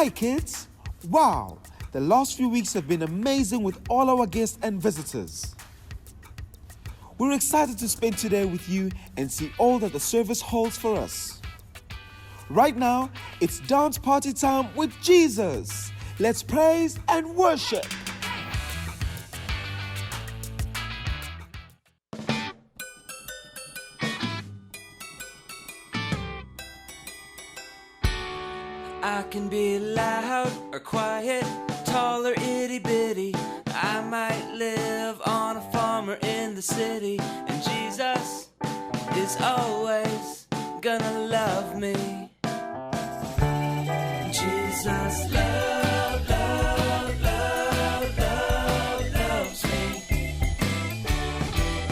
Hi kids! Wow! The last few weeks have been amazing with all our guests and visitors. We're excited to spend today with you and see all that the service holds for us. Right now, it's dance party time with Jesus. Let's praise and worship. I can be loud or quiet, tall or itty bitty. I might live on a farm or in the city, and Jesus is always gonna love me. Jesus loves me.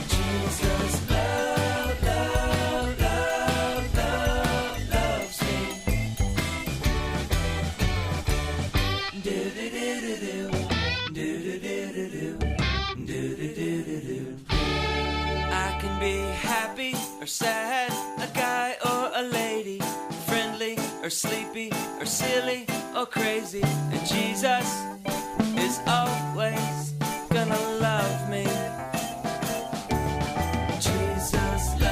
Jesus loves me. I can be happy or sad, a guy or a lady, friendly or sleepy or silly or crazy, and Jesus is always gonna love me. Jesus loves me.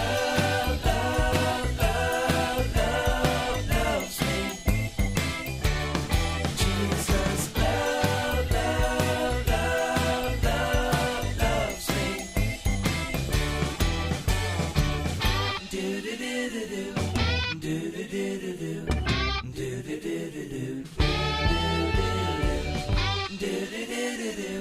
Jesus loves me. Do-do-do-do-do, do-do-do-do-do, do-do-do-do-do, do-do-do-do-do,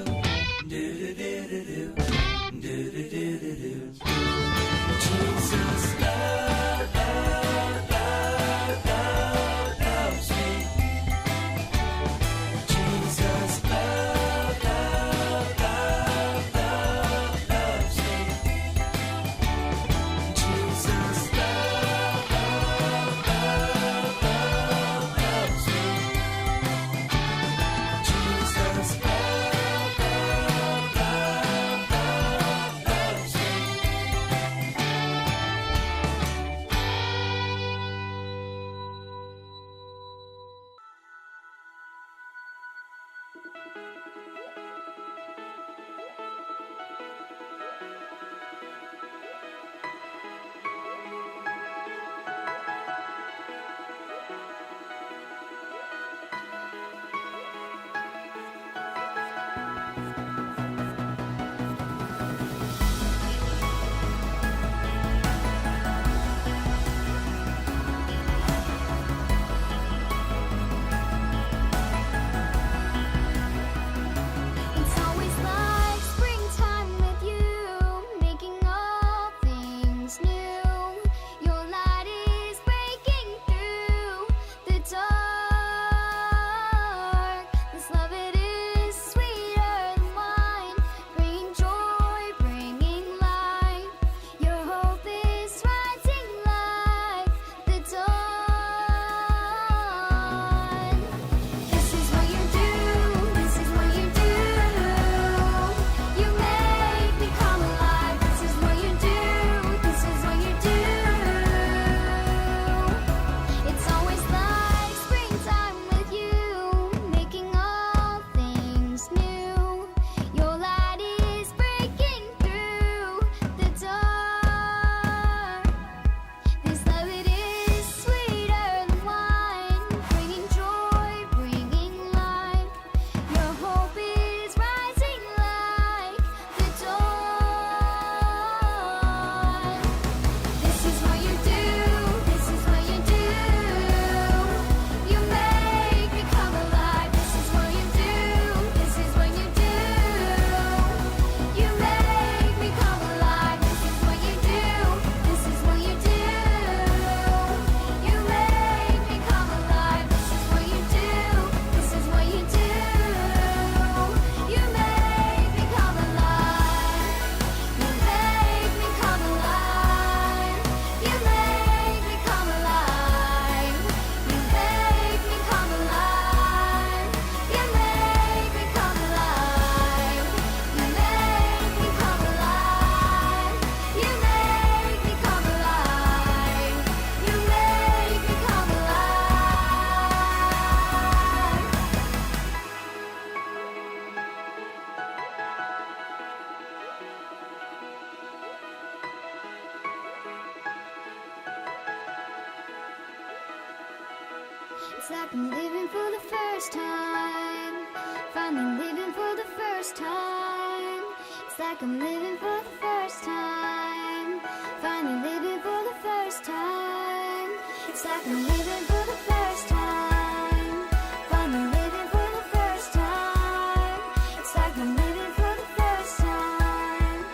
It's like I'm living for the first time. Finally living for the first time. It's like I'm living for the first time. Finally living for the first time. It's like I'm living for the first time. Finally living for the first time. It's like I'm living for the first time.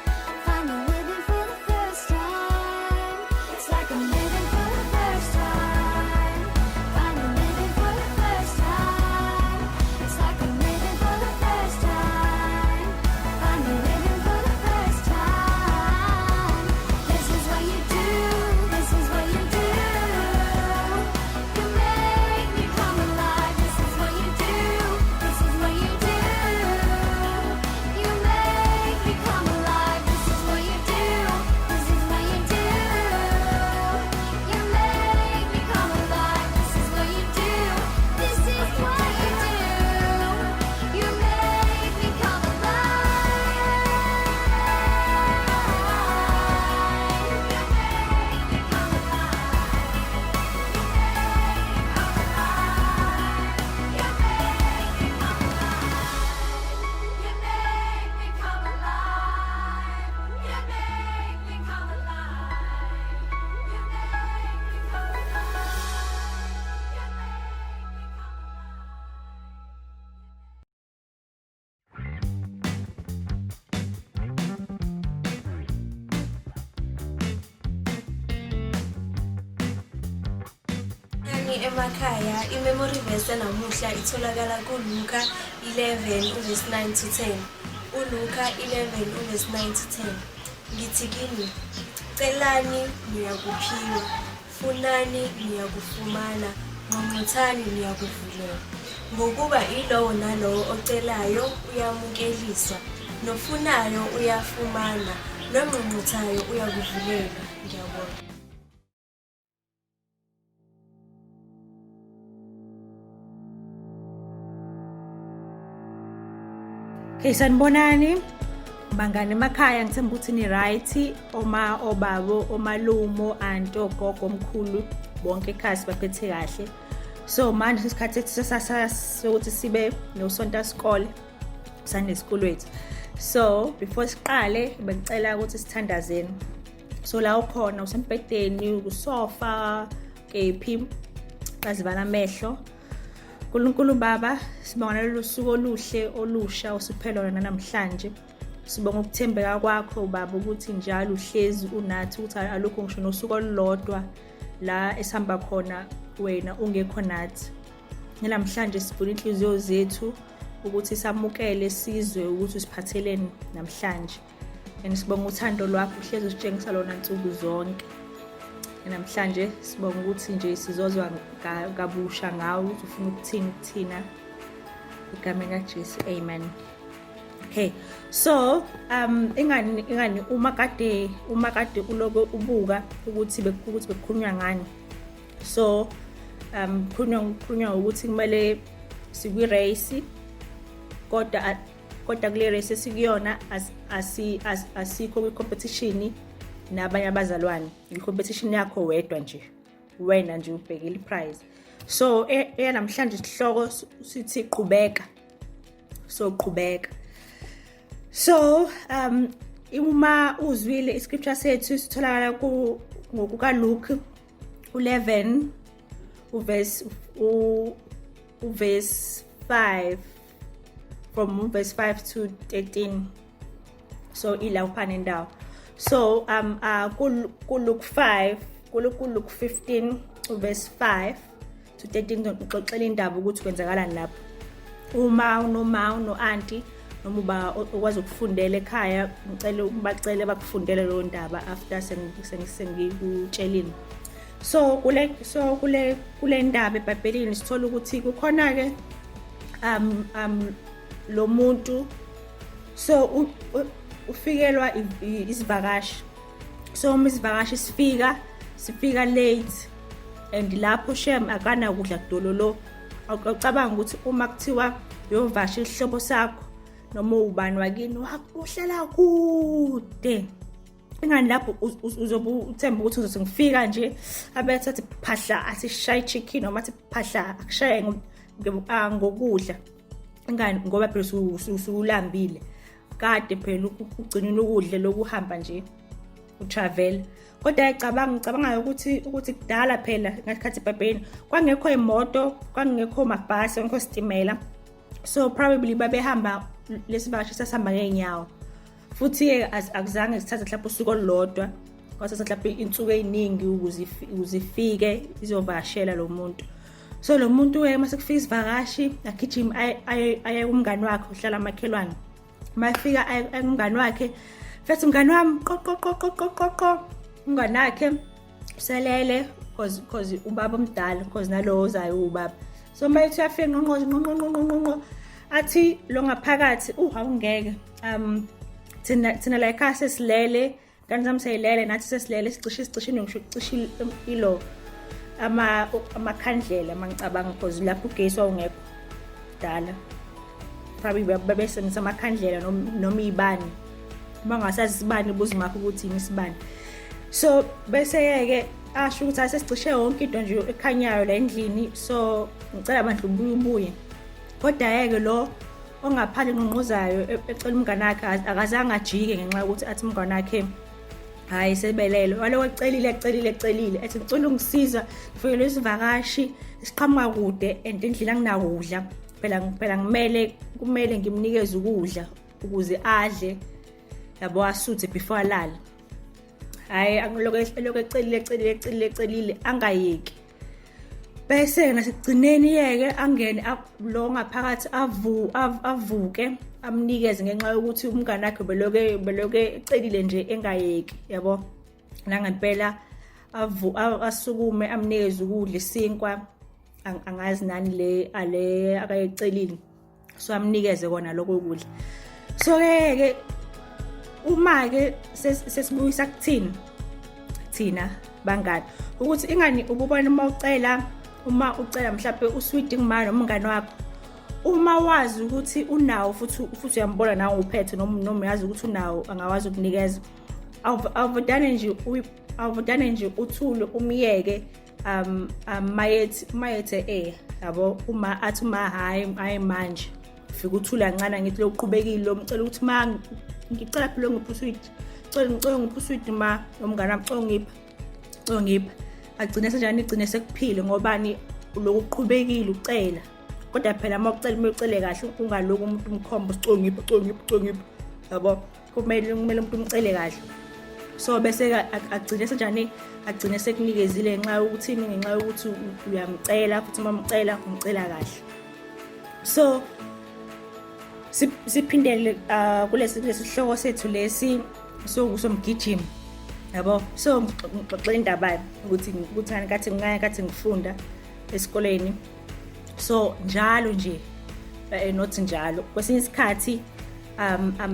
Finally living for the first time. It's like I'm living for the first time. Finally living for the first time. It's like I'm living for the first time. Finally living for the first time. This is what you do. This is what you do. You make me come alive. This is what you do. This is what you do. You make me come alive. This is what you do. This is what you do. You make me come alive. This is what you do. This is what you do. You make me come alive. You make me come Emakhaya imemory verse namuhla itholakala kuLuka 11 verse 9 to 10. uLuka 11 verse 9 to 10. Ngithi kini, celani niyakuphiwa, funani niyakufumana, nqonqothani niyakuvulelwa. Ngokuba ilowo nalowo ocelayo uyamukeliswa, nofunayo uyafumana, nonqonqothayo uyakuvulelwa. Ngiyabonga. Okay, sanibonani bangani emakhaya, ngithemba ukuthi ni right, oma obabo, omalumo, anti, ogogo, omkhulu, bonke ekhaya baphethe kahle. So manje isikhathi sokuthi sibe nosonta sikole, Sunday school wethu. So before siqale bengicela ukuthi sithandazeni. So la ukhona usembhedeni, kusofa, kephi, bazivala amehlo. Nkulunkulu Baba, sibonga lolu suku oluhle olusha osiphelwa namhlanje. Sibonga ukuthembeka kwakho Baba ukuthi njalo uhlezi unathi, ukuthi alukho ngisho nosuku olulodwa la esihamba khona wena ungekho nathi. Namhlanje sifuna inhliziyo zethu ukuthi samukele sizwe ukuthi usiphatheleni namhlanje. Sibonga uthando lwakho uhlezi usitshengisa lona nsuku zonke. Namhlanje sibonga ukuthi nje sizozwa kabusha ngawo ukuthi ufuna ukuthini kuthina egameni kaJesu, amen. Okay, so ingani uma kade uloko ubuka ukuthi bekukhulunywa ngani. So kukhulunywa ukuthi kumele sikwi race, kodwa kule race esikuyona asikho kwi competition nabanye abazalwane. I-competition yakho wedwa nje, wena nje ubhekile prize. So namhlanje isihloko sithi qhubeka. So qhubeka. So uma uzwile iscripture sethu sitholakala ngokuka Luke 11 uverse 5, from verse 5 to 13. So ila uphane ndawo. So ku Luke 5, ku Luke 15 verse 5 to 13 uxoxela indaba ukuthi kwenzakalani lapho. Uma no auntie noma uba ukwazi ukufundela ekhaya, ngicela ubacele bakufundele lo ndaba after sengikutshelini. So kule ndaba eBhayibhelini sithola ukuthi kukhona ke lo muntu, so ufikelwa isivakashi. So isivakashi sifika late, and lapho shem akana kudla kudololo. Awucabanga ukuthi uma kuthiwa uyovasha isihlobo sakho noma ubani wakini uhlela kude, ingani lapho uzobe uthemba ukuthi uzothi ngifika nje abethi athi phahla asishaye chicken noma athi phahla akushaye ngokudla ingani ngoba phela usulambile kade phela ugcinile ukudla lokuhamba nje utravel. Kodwa ngicabanga ukuthi kudala phela ngasikhathi ebhabheni kwangekho imoto, kwangekho mabhasi, kwangekho sitimela, so probably babehamba lesivakashi sasihamba ngeenyawo. Futhi akuzange sithathe mhlawumbe usuku olulodwa, kwasathatha mhlawumbe insuku eziningi ukuze ifike izovakashela lo muntu. So lo muntu mase kufika isivakashi agijima aye kumngani wakhe uhlala emakhelwane. Mafika aye kumngani wakhe, fethi umngani wami qoqo umngani wakhe uselele cause ubaba omdala, cause nalo ozayo ubaba. So mayithi uyafika ngqongqo athi lo ngaphakathi awungeke thina la ekhaya sesilele, kanti zami seyilele nathi sesilele sicishe ngisho cishe ilo amakhandlela mangicabanga cause lapho ugesi wawungekho dala, probably babesebenzisa amakhandlela noma izibani, bangasazi isibani buzimakho ukuthi yini isibani. So bese-ke asho ukuthi asesicishe yonke into nje ekhanyayo la endlini, so ngicela bandla ubuye. Kodwa-ke lo ongaphandle nqonqozayo ecela umngane wakhe akazange ajike ngenxa yokuthi athi umngane wakhe hayi sebelele, walowo ecelile ethi ngicela ungisiza ngifike isivakashi siqhamuka kude and endlini anginakudla, phela kumele ngimnikeze ukudla ukuze adle yabo asuthe before alala. Hayi angiloko ecelile angayeki. Bese nasekugcineni yeke angene lo ngaphakathi avuke amnikeze ngenxa yokuthi umngane wakhe beloke ecelile nje engayeki yabo. Nangempela asukume amnikeze ukudla isinkwa angazi nani ale akayecelile, so amnikeze kona lokho ukudla. So ke uma-ke sesibuyisa kuthina thina bangani ukuthi ingani ububona uma ucela mhlawumbe usweet ngimani nomngane wakho, uma wazi ukuthi unawo futhi uyambona nawe uphethe noma uyazi ukuthi unawo angawazi ukunikeza, awuvudane nje uthule umyeke mayethe yabo. Uma athi hayi manje fika uthula kancane ngithi loqhubekile lomcela ukuthi ngicela phela ngiphi usweet, ngicela ngiphi usweet nomngane wami ngipha agcine senjani igcine sekuphile ngobani lokuqhubekile ucela. Kodwa phela uma ucele kahle ungaloku umuntu umkhomba ngiphi yabo, kumele umuntu umcele kahle. So bese agcine senjani agcine sekunikezile ngenxa yokuthi uyamcela futhi umcela kahle. So siphindele kulesi sihloko sethu lesi somgijimi yabo. So ngixoxa indaba ukuthi kathi ngifunda esikoleni, so njalo nje not njalo, kwesinye isikhathi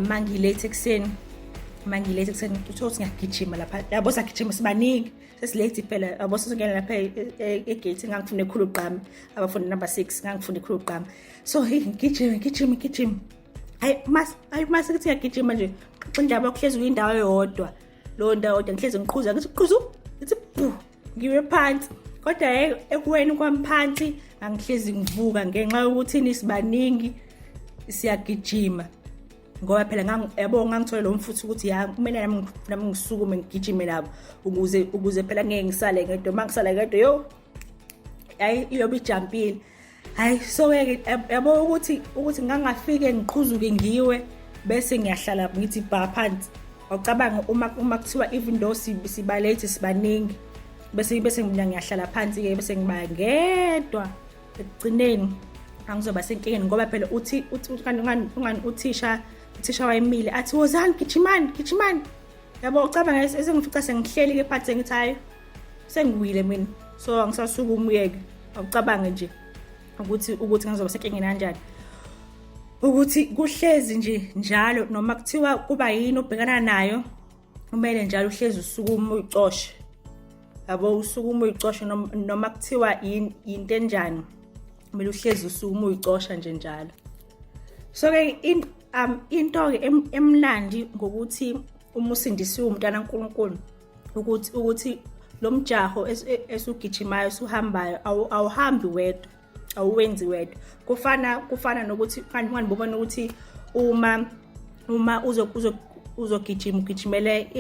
mangilate ekuseni uthothi ngiyagijima lapha yabo, sagijima sibaningi sesilate phela yabo, sesingena lapha egate ngangifuna ekhulu ugqama, abafundi number 6 ngangifuna ekhulu ugqama. So ngigijima hayi mase kuthi ngiyagijima nje xa indaba yokuhlezi kuyindawo eyodwa, lo ndawo ngihlezi ngiqhuza ngithi bhu ngiwe phansi. Kodwa ekuweni kwami phansi angihlezi ngivuka ngenxa yokuthi nisibaningi siyagijima, ngoba phela ngangithola lo mfutho ukuthi kumele nami ngisukume ngigijime labo ukuze phela ngeke ngisale ngedwa. Mangisala ngedwa hayi iyobe ijampile. Hayi so yabo ukuthi ngangafike ngiqhuzuke ngiwe bese ngiyahlala ngithi bha phansi. Awucabanga uma kuthiwa even though sibalate sibaningi bese mina ngiyahlala phansi ke bese ngiba ngedwa, ekugcineni angizoba senkingeni ngoba phela uthi uthisha wayemile athi wozani gijimani yabo. Ucabanga esengifica sengihleli ke phansi ngithi hayi sengiwile mina, so angisasuka umyeke. Awucabanga nje ukuthi ngizoba senkingeni kanjani, ukuthi kuhlezi nje njalo noma kuthiwa kuba yini obhekana nayo kumele njalo uhlezi usukuma uyicoshe yabo, usukuma uyicoshe noma kuthiwa into enjani kumele uhlezi usukuma uyicosha nje njalo. So ke into ke emnandi ngokuthi uma usindisiwe umntana kaNkulunkulu ukuthi lo mjaho esugijimayo suhambayo awuhambi wedwa, awuwenzi wedwa. Kufana nokuthi ngibona ukuthi uma uzogijima ugijimele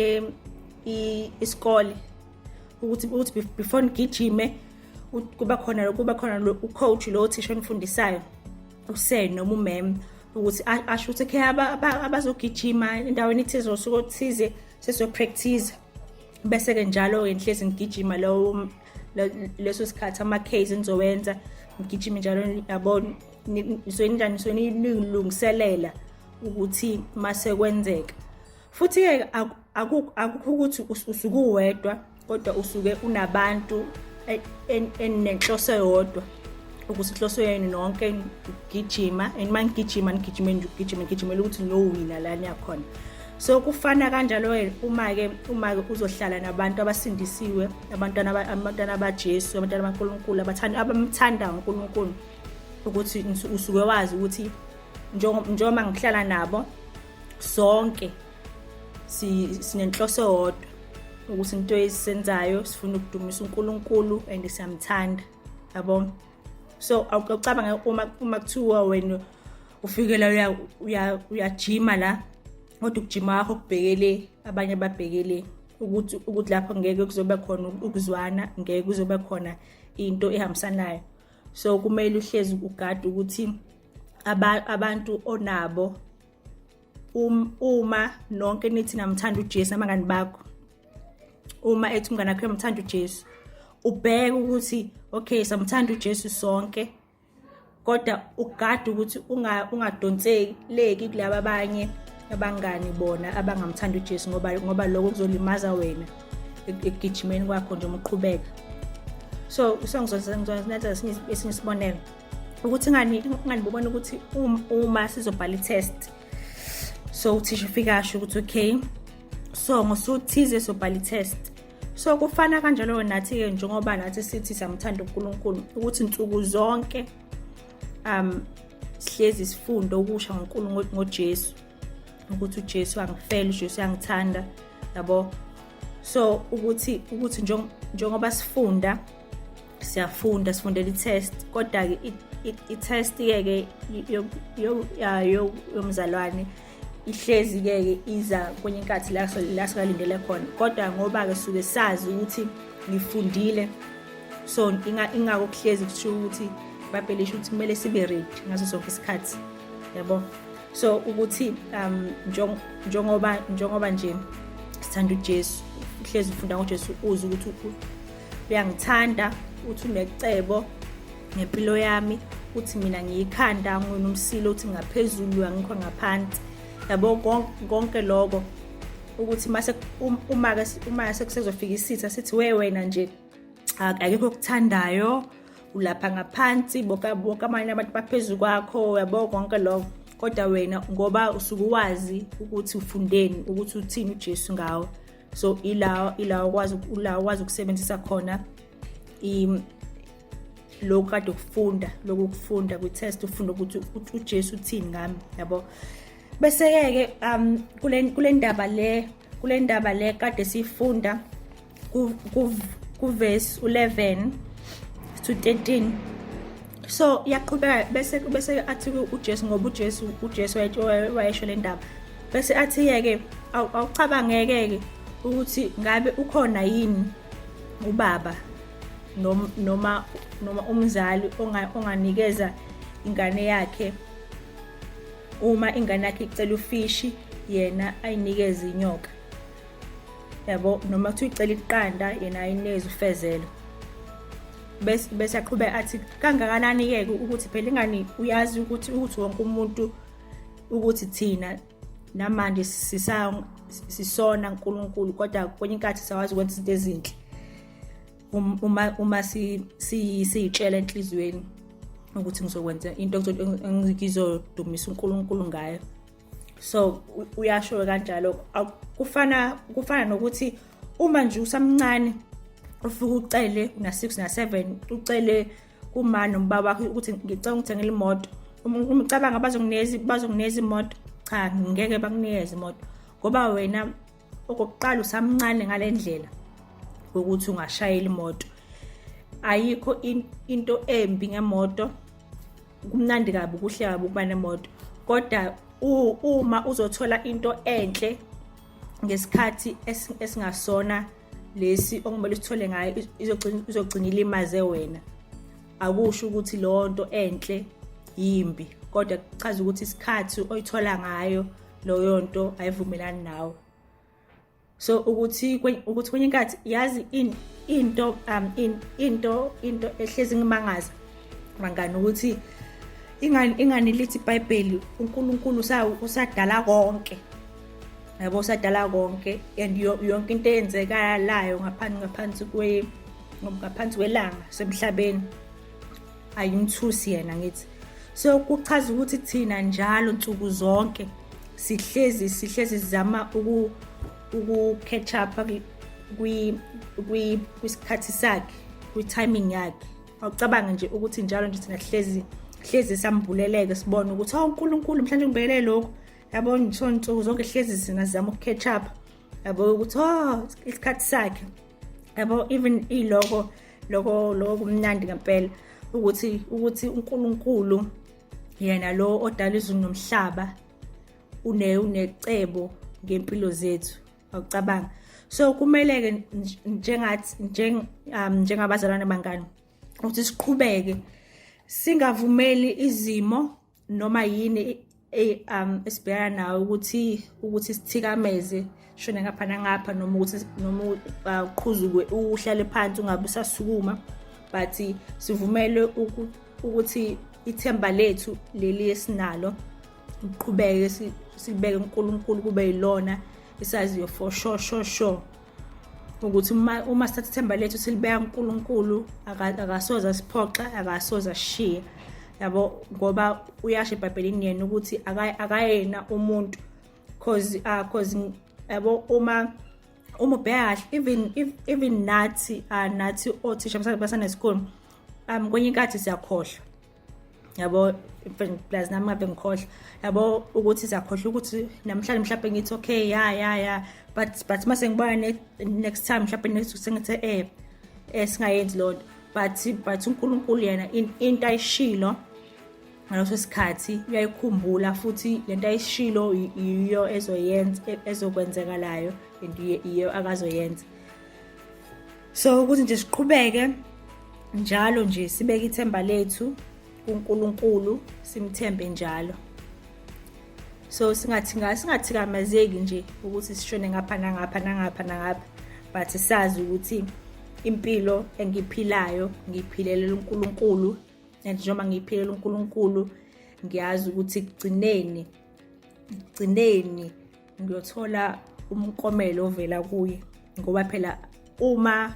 isikole ukuthi before ngigijime kuba khona ucoach lo thisha onifundisayo useni noma umem ukuthi asho ukuthi ke abazogijima endaweni ethize osuku othize sesopractice bese ke njalo enhlezi ngigijima leso sikhathi ama-case nizowenza ngigijima njalo yabona nilungiselela ukuthi mase kwenzeka. Futhi-ke akukho ukuthi usuke uwedwa kodwa usuke unabantu enenhloso eyodwa ukuthi inhloso yenu nonke ngigijima and mangigijima ngigijimela ukuthi nowina lana yakhona. So kufana kanjalo uma-ke uzohlala nabantu abasindisiwe, abantwana abaJesu, abantwana bakaNkulunkulu abamthanda uNkulunkulu, ukuthi usuke wazi ukuthi njengoba ngihlala nabo sonke sinenhloso eyodwa ukuthi into esizenzayo sifuna ukudumisa uNkulunkulu and siyamthanda, yabo. So awucabanga uma kuthiwa wena ufikela uyajima la kodwa ukujima wakho kubhekele abanye ababhekele ukuthi lapho ngeke kuzobe khona ukuzwana, ngeke kuzobe khona into ehambisanayo. So kumele uhlezi ugada ukuthi abantu onabo uma nonke nithi namthanda uJesu abangani bakho, uma ethi umngane wakho uyamthanda uJesu, ubheke ukuthi okay samthanda uJesu sonke, kodwa ugada ukuthi ungadonseleki kulabo abanye abangani bona abangamthanda uJesu ngoba lokho kuzolimaza wena ekugijimeni kwakho nje uqhubeka. So ngizonenza esinye isibonelo ukuthi ngibona ukuthi uma sizobhala i-test, so uthisha ufika asho ukuthi okay so ngosuthize sobhala i-test. So kufana kanjalo nathi-ke njengoba nathi sithi samthanda uNkulunkulu ukuthi insuku zonke sihlezi sifunda okusha ngoJesu, ukuthi uJesu angifela, uJesu uyangithanda, yabo. So ukuthi njengoba sifundela i-test, kodwa-ke i-test-ke yomzalwane ihlezi-ke iza kwenye inkathi la sikalindele khona, kodwa ngoba-ke suke sazi ukuthi ngifundile, so ingako kuhlezi kusho ukuthi babelisho ukuthi kumele sibe ready ngaso sonke isikhathi, yabo. So ukuthi njengoba nje sithanda uJesu, uhlezi ufunda ngoJesu, uze ukuthi uyangithanda, uthi unecebo ngempilo yami, uthi mina ngiyikhanda nginomsilo, uthi ngaphezulu angikho ngaphansi, yabo. Konke lokho ukuthi uma sekusezofika isitha sithi wena nje akekho okuthandayo, ulapha ngaphansi, boka amanye abantu baphezulu kwakho, yabo. Konke lokho kodwa wena ngoba usuke wazi ukuthi ufundeni, ukuthi uthini uJesu ngawe, so ila ukwazi ukusebenzisa khona lokhu kade ukufunda kwi-test, ufunda ukuthi uJesu uthini ngami, yabo. Bese-ke kule ndaba le kade sifunda ku-verse 11 to 13. So yaqhubeka bese athi uJesu, ngoba uJesu wayesho le ndaba, bese athi-ke awucabangeke ukuthi ngabe ukhona yini ubaba noma umzali onganikeza ingane yakhe, uma ingane yakhe icela ufishi yena ayinikeze inyoka, yabo. Noma kuthi icela iqanda yena ayinikeze ufezelo. Bese aqhubeka athi kangakanani-ke ukuthi phela ingane uyazi ukuthi wonke umuntu ukuthi thina namanje sisona uNkulunkulu, kodwa kwenye inkathi siyawazi ukwenza izinto ezinhle uma siyitshela enhlizweni ukuthi ngizokwenza into engizodumisa uNkulunkulu ngayo. So uyasho kanjalo. Kufana nokuthi uma nje usamncane ufike ucele una6 na7 ucele kuma nombaba wakho ukuthi ngicela ngithengele imoto, umcabanga bazokunikeza imoto, cha ngeke bakunikeze imoto ngoba wena okokuqala usamncane ngalendlela ukuthi ungashayela imoto. Ayikho into embi ngemoto, kumnandi kabi kuhle kabi ukuba nemoto, kodwa uma uzothola into enhle ngesikhathi esingasona lesi okumele usithole ngayo izogcina ilimaze wena, akusho ukuthi leyo nto enhle yimbi, kodwa kuchaza ukuthi isikhathi oyithola ngayo leyo nto ayivumelani nawe. So ukuthi kwenye inkathi yazi into ehlezi ngimangaza bangani ukuthi ingani lithi iBhayibheli uNkulunkulu usadala konke, yabo usadala konke, and yonke into eyenzekalayo ngaphansi kwelanga semhlabeni ayimthusi yena ngithi. So kuchaza ukuthi thina njalo nsuku zonke sihlezi sizama catch up kwisikhathi sakhe, kwi-timing yakhe. Awucabanga nje ukuthi njalo nje thina hlezi sambuleleke sibone ukuthi uNkulunkulu mhlawumbe ngibekele lokho, yabo nsuku zonke hlezi sinazama catch up, yabo ukuthi isikhathi sakhe, yabo even iloko kumnandi ngempela ukuthi uNkulunkulu yena lo odala izulu nomhlaba unecebo ngempilo zethu, awucabanga. So kumele ke njengabazalwane bangani ukuthi siqhubeke singavumeli izimo noma yini esibhekana nayo ukuthi sithikameze shone ngapha nangapha, noma uqhuzukwe uhlale phansi ungabe usasukuma, but sivumele ukuthi ithemba lethu leli esinalo uqhubeke sibeke uNkulunkulu kube yilona isaziyo for sure ukuthi uma sithatha ithemba lethu silibeka uNkulunkulu akasoza siphoxa, akasoza sishiya, yabo ngoba uyasho eBhayibhelini yena ukuthi akayena umuntu cause yabo uma ubheka kahle even nathi othisha basanesikole kwenye inkathi siyakhohlwa, yabo plus nami ngabe ngikhohlwa, yabo ukuthi siyakhohlwa ukuthi namhlanje mhlawumbe ngithi okay ya but mase ngibona next time mhlawumbe next sengithi singayenzi lodwa, but uNkulunkulu yena into ayishilo ngaleso sikhathi uyayikhumbula, futhi lento ayishilo iyo ezokwenzekalayo iyo akazoyenza. So ukuthi nje siqhubeke njalo nje sibeke ithemba lethu kuNkulunkulu, simthembe njalo. So singathikamezeki nje ukuthi sishone ngapha nangapha, but sazi ukuthi impilo engiphilayo ngiphilelela uNkulunkulu, and njengoba ngiphilela uNkulunkulu ngiyazi ukuthi kugcineni ngiyothola umkomelo ovela kuye, ngoba phela uma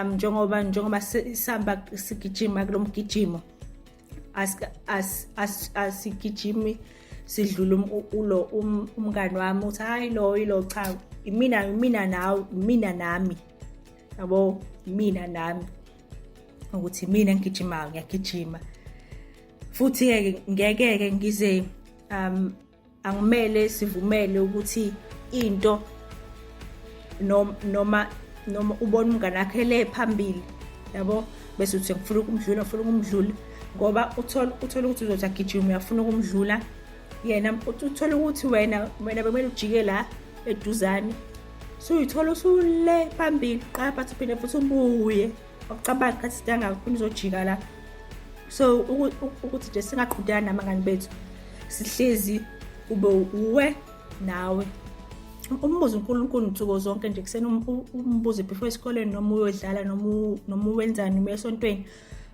njengoba sihamba sigijima kulomgijimo asigijimi sidlule umngani wami uthi hayi lo cha mina nawe, mina nami, yabo mina nami, ukuthi mina ngigijimayo ngiyagijima futhi ngeke ngize angimele sivumele ukuthi into noma ubona umngane wakhe le phambili, yabo bese uthi ngifuna ukumdlula ngoba uthola ukuthi uzothi agijima uyafuna ukumdlula yena, uthola ukuthi wena bekumele ujike la eduzane, so uyithola usule phambili qapha uphinde futhi ubuye ucabanga ukuthi sidanga ufuna uzojika la. So ukuthi nje singaqhudana namangani bethu, sihlezi ube uwe nawe umbuzo uNkulunkulu nsuku zonke nje kusena umbuzo before esikoleni noma uyodlala noma uwenzani uma esontweni,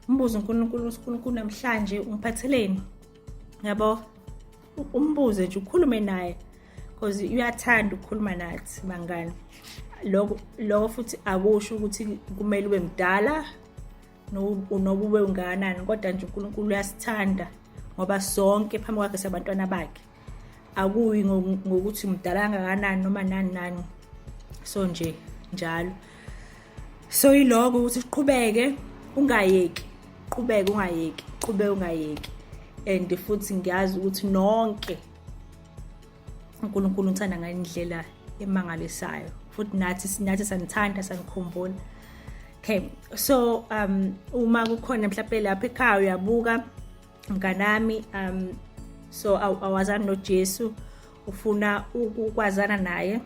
umbuzo uNkulunkulu namhlanje ungiphatheleni, yabo umbuze nje ukhulume naye because uyathanda ukukhuluma nathi bangani. Lokho futhi akusho ukuthi kumele ube mdala noba ube ungakanani, kodwa nje uNkulunkulu uyasithanda ngoba sonke phambi kwakhe sabantwana bakhe, akuyi ngokuthi mdala kangakanani noma nani. So nje njalo, so yiloko ukuthi siqhubeke ungayeki, ungayeki, and futhi ngiyazi ukuthi nonke uNkulunkulu uthanda ngandlela emangalisayo futhi nathi sanithanda sanikhumbula. Okay, so uma kukhona mhlawumbe lapha ekhaya uyabuka mnganami so awazani noJesu ufuna ukwazana naye,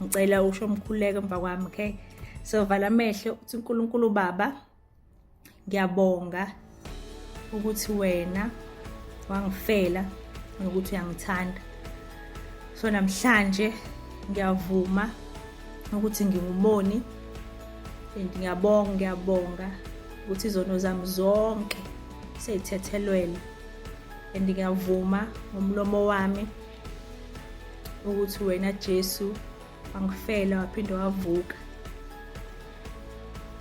ngicela usho umkhuleko emva kwami. Okay, so vala amehlo uthi uNkulunkulu Baba, ngiyabonga ukuthi wena wangifela nokuthi uyangithanda. So namhlanje ngiyavuma ukuthi ngingumoni and ngiyabonga ukuthi izono zami zonke seyithethelwele, and ngiyavuma ngomlomo wami ukuthi wena Jesu wangifela waphinde wavuka,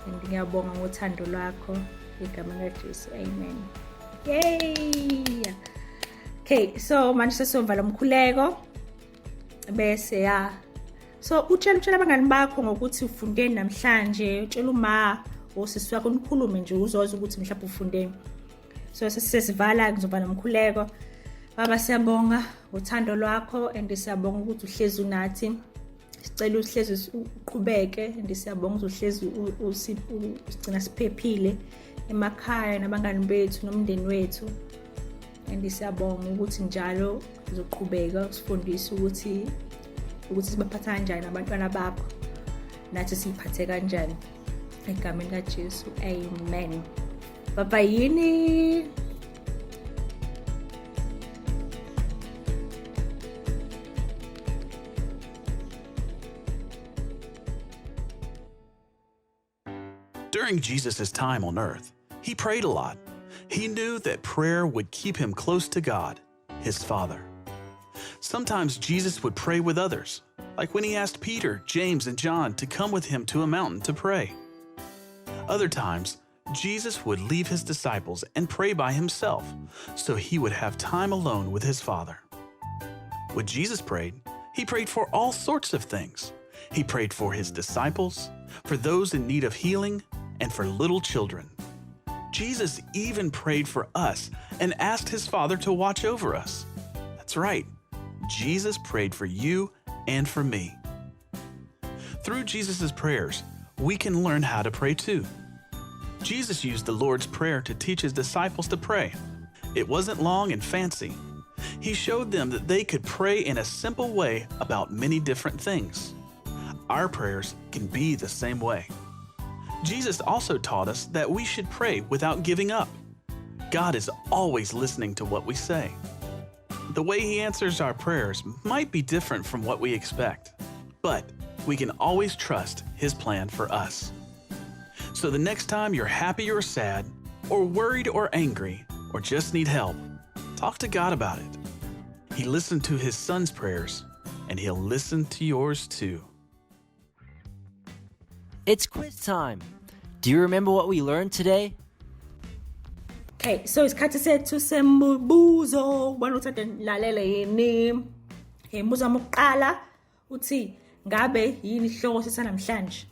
and ngiyabonga ngothando lwakho igama likaJesu, amen. Yay! Okay, so manje sesiyovala umkhuleko bese so utshela abangani bakho ngokuthi ufundeni namhlanje, utshela uma osisi wakho nikhulume nje uzoza ukuthi mhlawumbe ufundeni. So sesivala ngizovala umkhuleko. Baba, siyabonga uthando lwakho and siyabonga ukuthi uhlezi unathi. Sicela uhlezi uqhubeke and siyabonga ukuthi uhlezi usigcina siphephile emakhaya nabangani bethu nomndeni wethu, and siyabonga ukuthi njalo uzoqhubeka usifundise ukuthi sibaphatha kanjani abantwana bakho nathi siphathe kanjani egameni likaJesu, amen. Baba yini. During Jesus' time on earth, he prayed a lot. He knew that prayer would keep him close to God, his Father. Sometimes Jesus would pray with others, like when he asked Peter, James, and John to come with him to a mountain to pray. Other times, Jesus would leave his disciples and pray by himself, so he would have time alone with his Father. When Jesus prayed, he prayed for all sorts of things. He prayed for his disciples, for those in need of healing, and for little children. Jesus even prayed for us and asked his Father to watch over us. That's right, Jesus prayed for you and for me. Through Jesus' prayers, we can learn how to pray too. Jesus used the Lord's Prayer to teach his disciples to pray. It wasn't long and fancy. He showed them that they could pray in a simple way about many different things. Our prayers can be the same way. Jesus also taught us that we should pray without giving up. God is always listening to what we say. The way he answers our prayers might be different from what we expect, but we can always trust his plan for us. So the next time you're happy or sad, or worried or angry, or just need help, talk to God about it. He listened to his son's prayers, and he'll listen to yours too. It's quiz time. Do you remember what we learned today? Okay, so isikhathi sethu sembuzo. Ubona ukuthi ade nilalele yini? Umbuzo wami wokuqala uthi ngabe yini isihloko sesanamhlanje?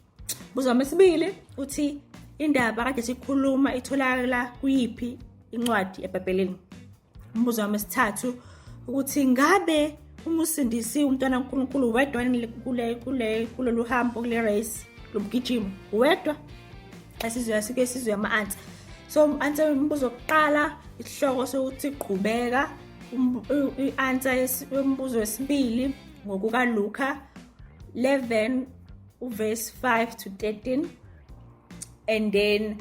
Umbuzo wami wesibili uthi indaba kade sikhuluma itholakala kuyiphi incwadi eBhayibhelini? Umbuzo wami wesithathu ukuthi ngabe umusindisi umntwana kaNkulunkulu wedwa kulolu hambo kule race lomgijimo wedwa? Sizwe ama-answer. So answer umbuzo wokuqala isihloko sokuthi qhubeka, i-answer umbuzo wesibili ngokuka Luka 11 verse 5 to 13, and then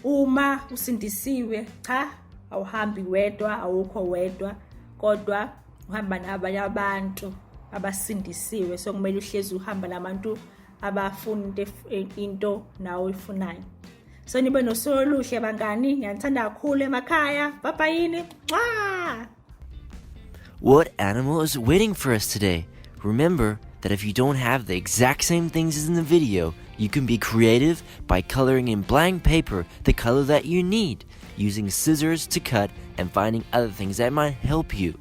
uma usindisiwe cha awuhambi wedwa, awukho wedwa, kodwa uhamba nabanye abantu abasindisiwe. So kumele uhlezi uhamba nabantu abafuna into nawe uyifunayo. So nibe nosuku oluhle bangani, ngiyathanda kakhulu emakhaya. Bye yini. What animal is waiting for us today? Remember that if you don't have the exact same things as in the video, you can be creative by coloring in blank paper the color that you need, using scissors to cut, and finding other things that might help you.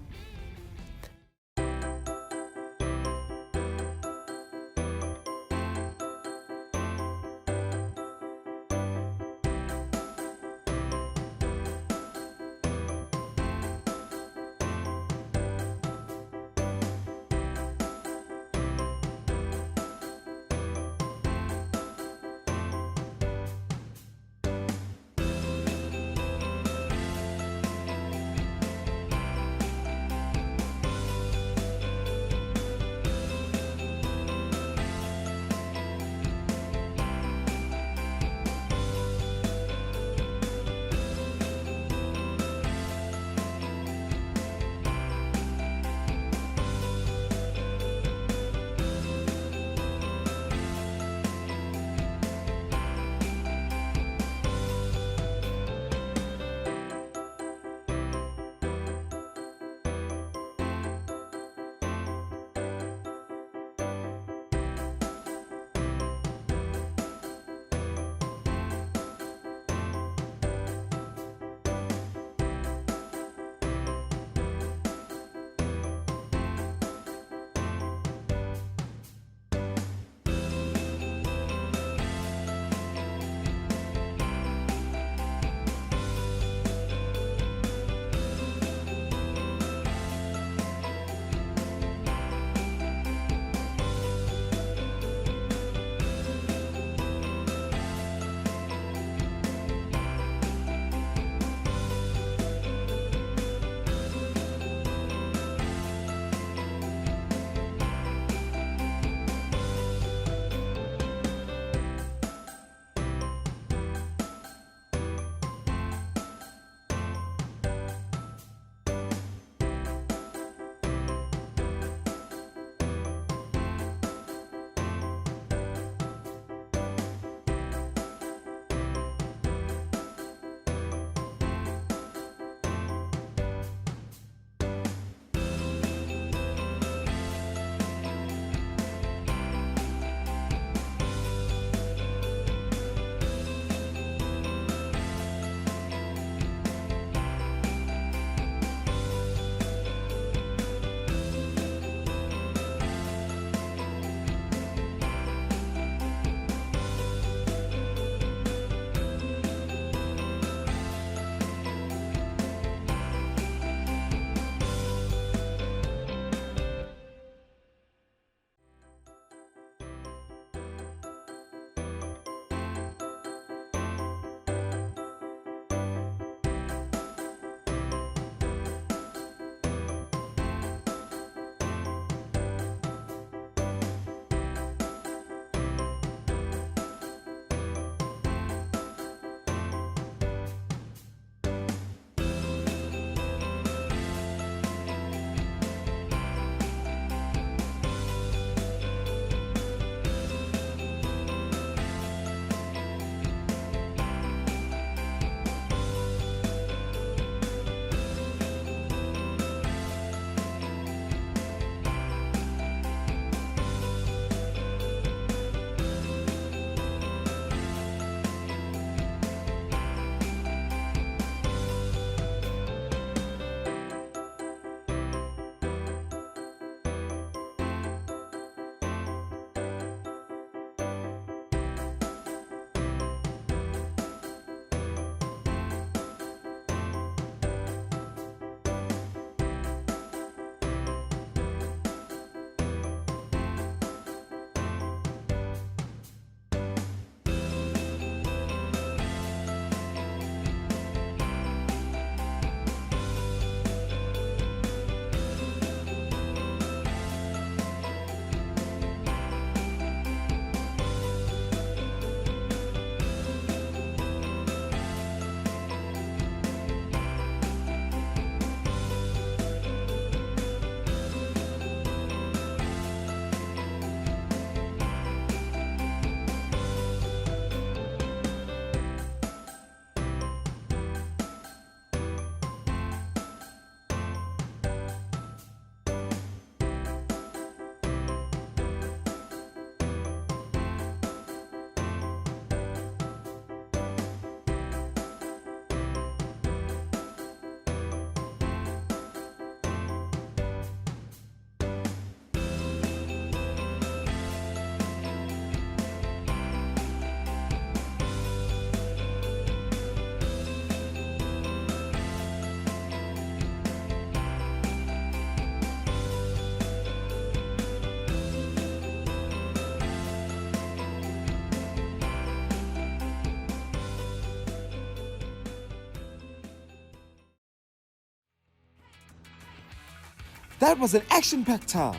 That was an action-packed time.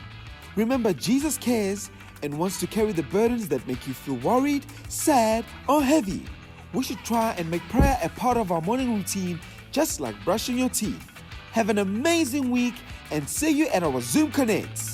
Remember, Jesus cares and wants to carry the burdens that make you feel worried, sad, or heavy. We should try and make prayer a part of our morning routine, just like brushing your teeth. Have an amazing week and see you at our Zoom Connects.